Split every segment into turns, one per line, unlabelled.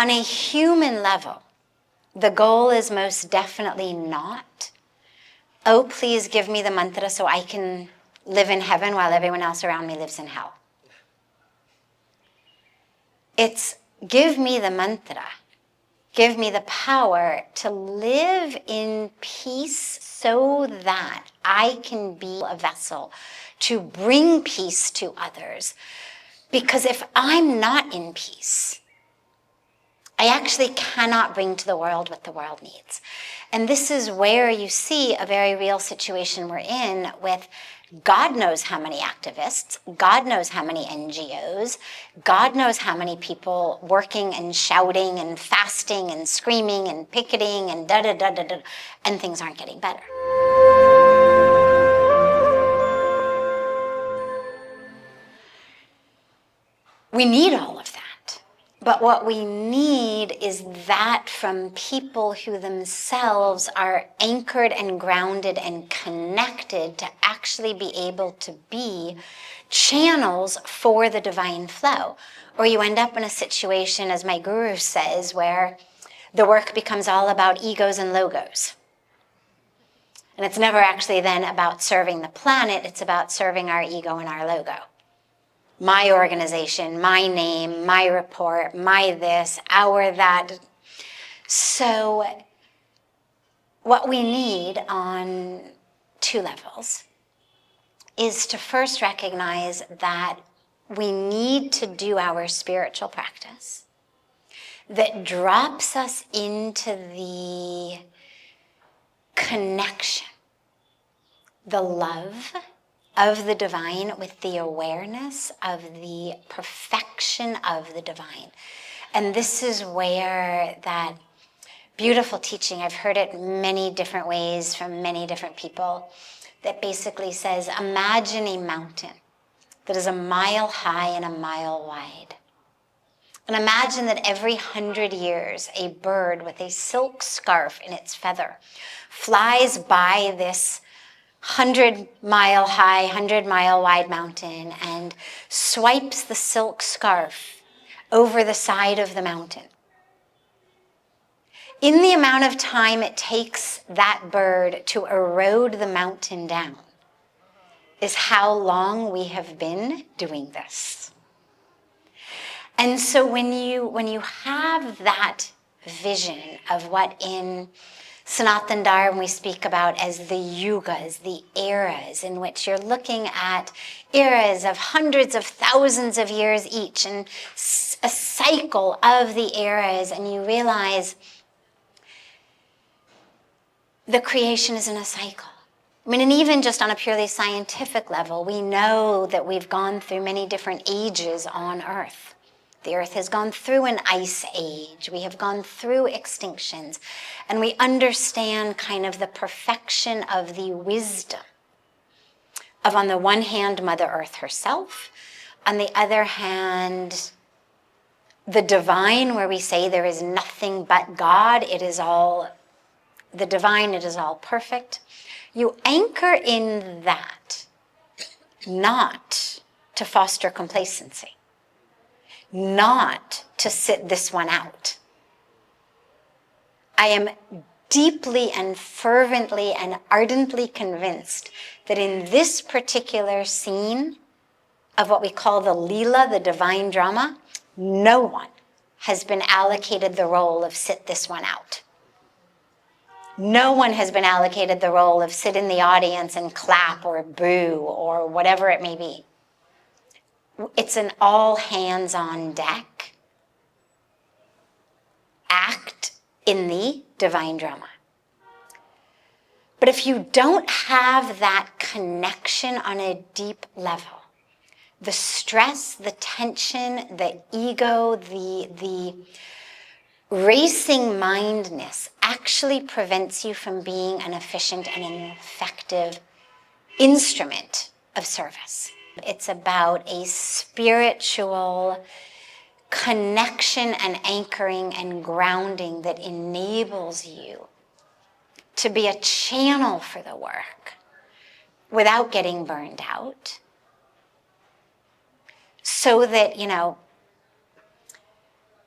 on a human level, the goal is most definitely not, oh, please give me the mantra so I can live in heaven while everyone else around me lives in hell. It's give me the mantra, give me the power to live in peace so that I can be a vessel to bring peace to others. Because if I'm not in peace, I actually cannot bring to the world what the world needs. And this is where you see a very real situation we're in with God knows how many activists, God knows how many NGOs, God knows how many people working and shouting and fasting and screaming and picketing and da-da-da-da-da, and things aren't getting better. We need all of that. But what we need is that from people who themselves are anchored and grounded and connected to actually be able to be channels for the divine flow. Or you end up in a situation, as my guru says, where the work becomes all about egos and logos. And it's never actually then about serving the planet, it's about serving our ego and our logo. My organization, my name, my report, my this, our that. So what we need on two levels is to first recognize that we need to do our spiritual practice that drops us into the connection, the love of the divine with the awareness of the perfection of the divine. And this is where that beautiful teaching, I've heard it many different ways from many different people, that basically says, imagine a mountain that is a mile high and a mile wide. And imagine that every 100 years, a bird with a silk scarf in its feather flies by this 100-mile high, 100-mile wide mountain and swipes the silk scarf over the side of the mountain. In the amount of time it takes that bird to erode the mountain down is how long we have been doing this. And so when you have that vision of what in Sanatan Dharma we speak about as the yugas, the eras, in which you're looking at eras of hundreds of thousands of years each and a cycle of the eras, and you realize the creation is in a cycle. I mean, and even just on a purely scientific level, we know that we've gone through many different ages on Earth. The Earth has gone through an ice age. We have gone through extinctions. And we understand kind of the perfection of the wisdom of, on the one hand, Mother Earth herself. On the other hand, the divine, where we say there is nothing but God. It is all the divine. It is all perfect. You anchor in that, not to foster complacency. Not to sit this one out. I am deeply and fervently and ardently convinced that in this particular scene of what we call the Leela, the divine drama, no one has been allocated the role of sit this one out. No one has been allocated the role of sit in the audience and clap or boo or whatever it may be. It's an all hands on deck act in the divine drama. But if you don't have that connection on a deep level, the stress, the tension, the ego, the racing mindness actually prevents you from being an efficient and an effective instrument of service. It's about a spiritual connection and anchoring and grounding that enables you to be a channel for the work without getting burned out. So that,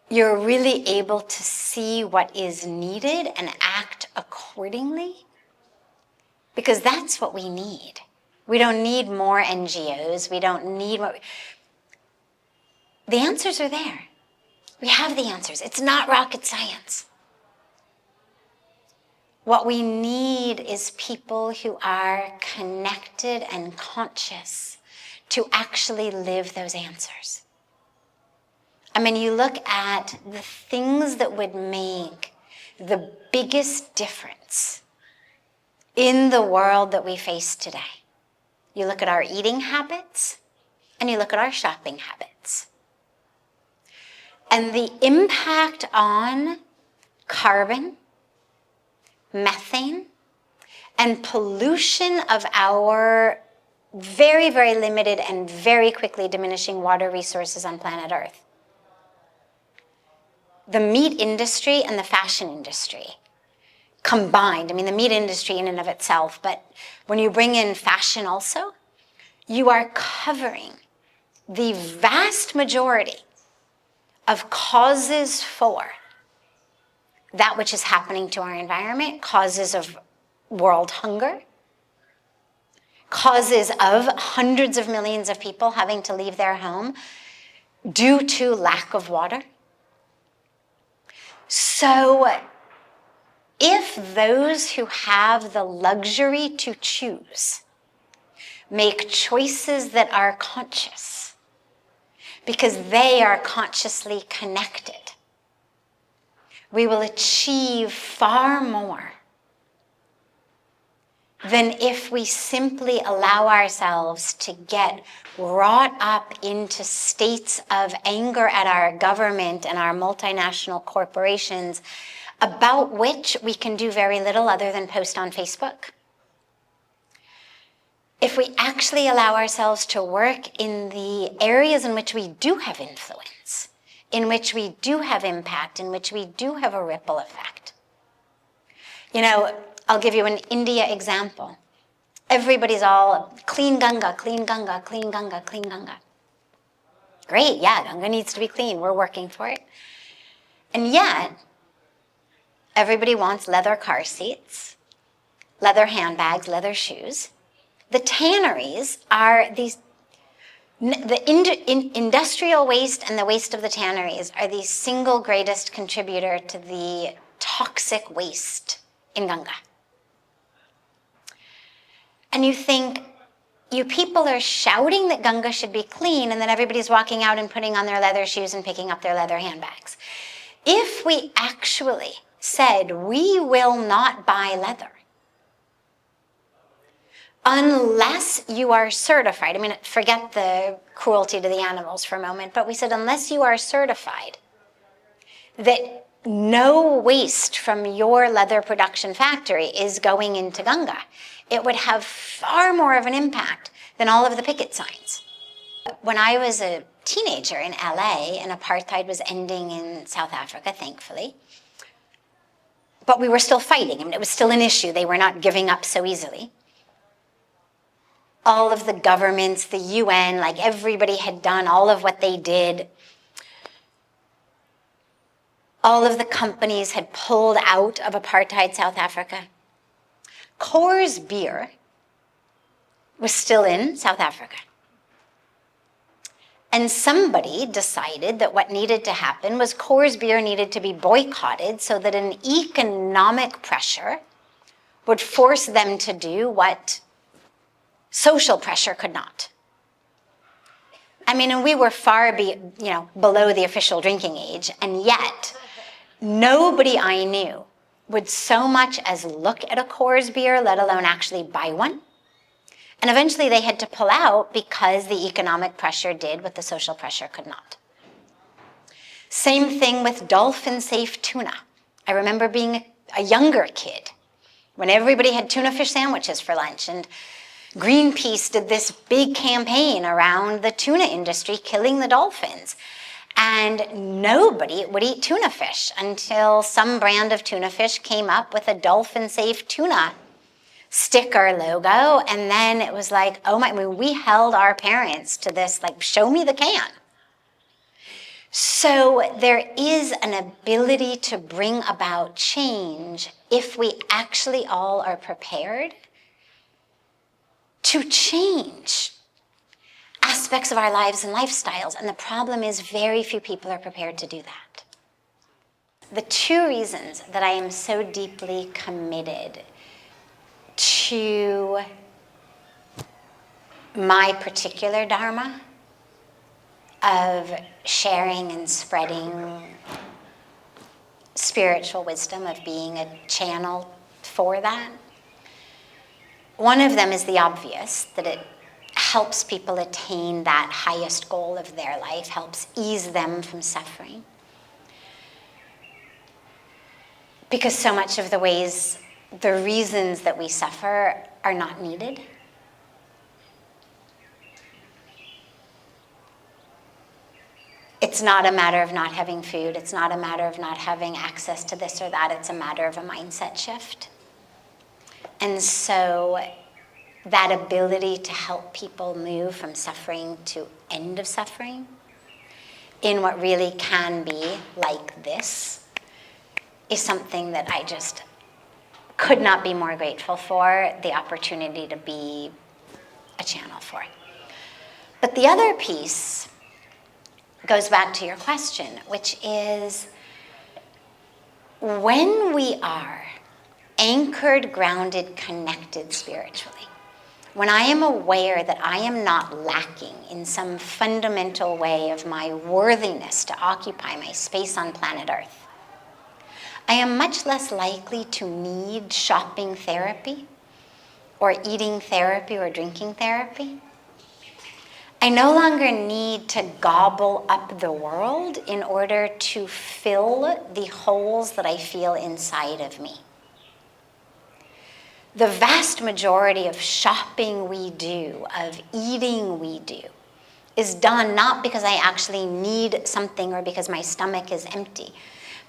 you're really able to see what is needed and act accordingly. Because that's what we need. We don't need more NGOs. We don't need more. The answers are there. We have the answers. It's not rocket science. What we need is people who are connected and conscious to actually live those answers. I mean, you look at the things that would make the biggest difference in the world that we face today. You look at our eating habits and you look at our shopping habits. And the impact on carbon, methane, and pollution of our very, very limited and very quickly diminishing water resources on planet Earth. The meat industry and the fashion industry combined, I mean the meat industry in and of itself, but when you bring in fashion also, you are covering the vast majority of causes for that which is happening to our environment, causes of world hunger, causes of hundreds of millions of people having to leave their home due to lack of water. So if those who have the luxury to choose make choices that are conscious, because they are consciously connected, we will achieve far more than if we simply allow ourselves to get wrought up into states of anger at our government and our multinational corporations, about which we can do very little other than post on Facebook. If we actually allow ourselves to work in the areas in which we do have influence, in which we do have impact, in which we do have a ripple effect. You know, I'll give you an India example. Everybody's all clean Ganga, clean Ganga, clean Ganga, clean Ganga. Great, yeah, Ganga needs to be clean. We're working for it. And yet, everybody wants leather car seats, leather handbags, leather shoes. The tanneries are these, the industrial waste and the waste of the tanneries are the single greatest contributor to the toxic waste in Ganga. And you think, you people are shouting that Ganga should be clean, and then everybody's walking out and putting on their leather shoes and picking up their leather handbags. If we actually said, we will not buy leather unless you are certified, I mean, forget the cruelty to the animals for a moment, but we said, unless you are certified that no waste from your leather production factory is going into Ganga, it would have far more of an impact than all of the picket signs. When I was a teenager in LA and apartheid was ending in South Africa, thankfully, but we were still fighting. I mean, it was still an issue. They were not giving up so easily. All of the governments, the UN, like everybody had done all of what they did. All of the companies had pulled out of apartheid South Africa. Coors beer was still in South Africa. And somebody decided that what needed to happen was Coors beer needed to be boycotted so that an economic pressure would force them to do what social pressure could not. I mean, and we were far below the official drinking age, and yet nobody I knew would so much as look at a Coors beer, let alone actually buy one. And eventually they had to pull out because the economic pressure did what the social pressure could not. Same thing with dolphin-safe tuna. I remember being a younger kid when everybody had tuna fish sandwiches for lunch, and Greenpeace did this big campaign around the tuna industry killing the dolphins. And nobody would eat tuna fish until some brand of tuna fish came up with a dolphin-safe tuna sticker logo, and then it was like, oh my, I mean, we held our parents to this, like, show me the can. So there is an ability to bring about change if we actually all are prepared to change aspects of our lives and lifestyles. And the problem is very few people are prepared to do that. The two reasons that I am so deeply committed to my particular dharma of sharing and spreading spiritual wisdom, of being a channel for that. One of them is the obvious, that it helps people attain that highest goal of their life, helps ease them from suffering. Because so much of the reasons that we suffer are not needed. It's not a matter of not having food. It's not a matter of not having access to this or that. It's a matter of a mindset shift. And so that ability to help people move from suffering to end of suffering in what really can be like this is something that I just could not be more grateful for, the opportunity to be a channel for. But the other piece goes back to your question, which is when we are anchored, grounded, connected spiritually, when I am aware that I am not lacking in some fundamental way of my worthiness to occupy my space on planet Earth, I am much less likely to need shopping therapy or eating therapy or drinking therapy. I no longer need to gobble up the world in order to fill the holes that I feel inside of me. The vast majority of shopping we do, of eating we do, is done not because I actually need something or because my stomach is empty,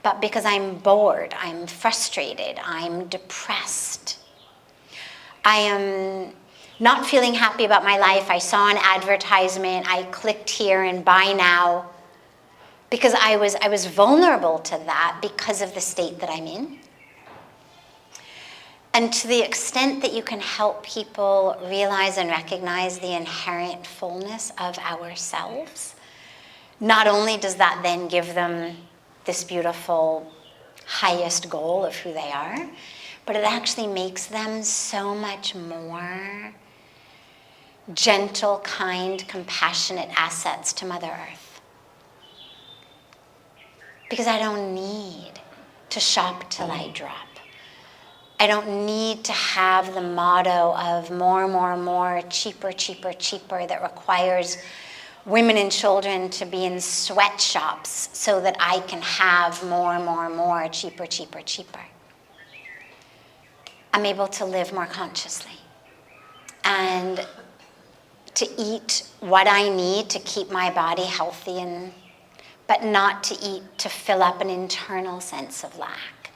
but because I'm bored, I'm frustrated, I'm depressed. I am not feeling happy about my life. I saw an advertisement, I clicked here and buy now, because I was vulnerable to that because of the state that I'm in. And to the extent that you can help people realize and recognize the inherent fullness of ourselves, not only does that then give them this beautiful highest goal of who they are, but it actually makes them so much more gentle, kind, compassionate assets to Mother Earth. Because I don't need to shop till I drop. I don't need to have the motto of more, more, more, cheaper, cheaper, cheaper, that requires women and children to be in sweatshops so that I can have more, more, more, cheaper, cheaper, cheaper. I'm able to live more consciously and to eat what I need to keep my body healthy, but not to eat to fill up an internal sense of lack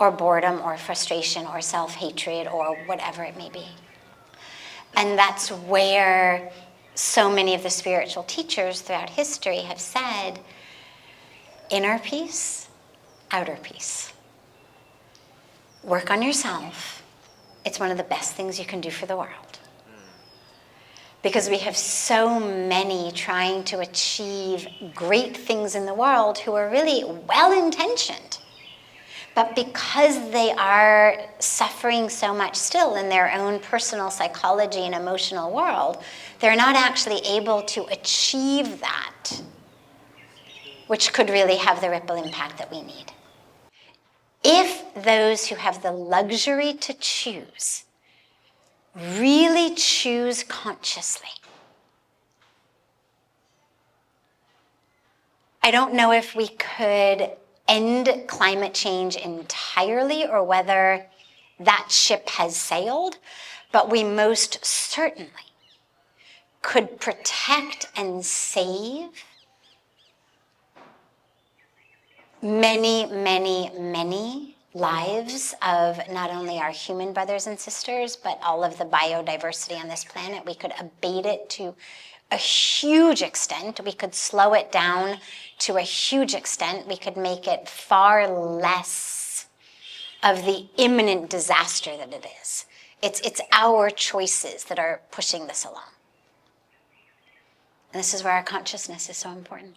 or boredom or frustration or self-hatred or whatever it may be. And that's where so many of the spiritual teachers throughout history have said, inner peace, outer peace. Work on yourself. It's one of the best things you can do for the world. Because we have so many trying to achieve great things in the world who are really well-intentioned. But because they are suffering so much still in their own personal psychology and emotional world, they're not actually able to achieve that, which could really have the ripple impact that we need. If those who have the luxury to choose really choose consciously, I don't know if we could end climate change entirely or whether that ship has sailed, but we most certainly could protect and save many, many, many lives of not only our human brothers and sisters, but all of the biodiversity on this planet. We could abate it to a huge extent. We could slow it down to a huge extent. We could make it far less of the imminent disaster that it is. It's our choices that are pushing this along. And this is where our consciousness is so important.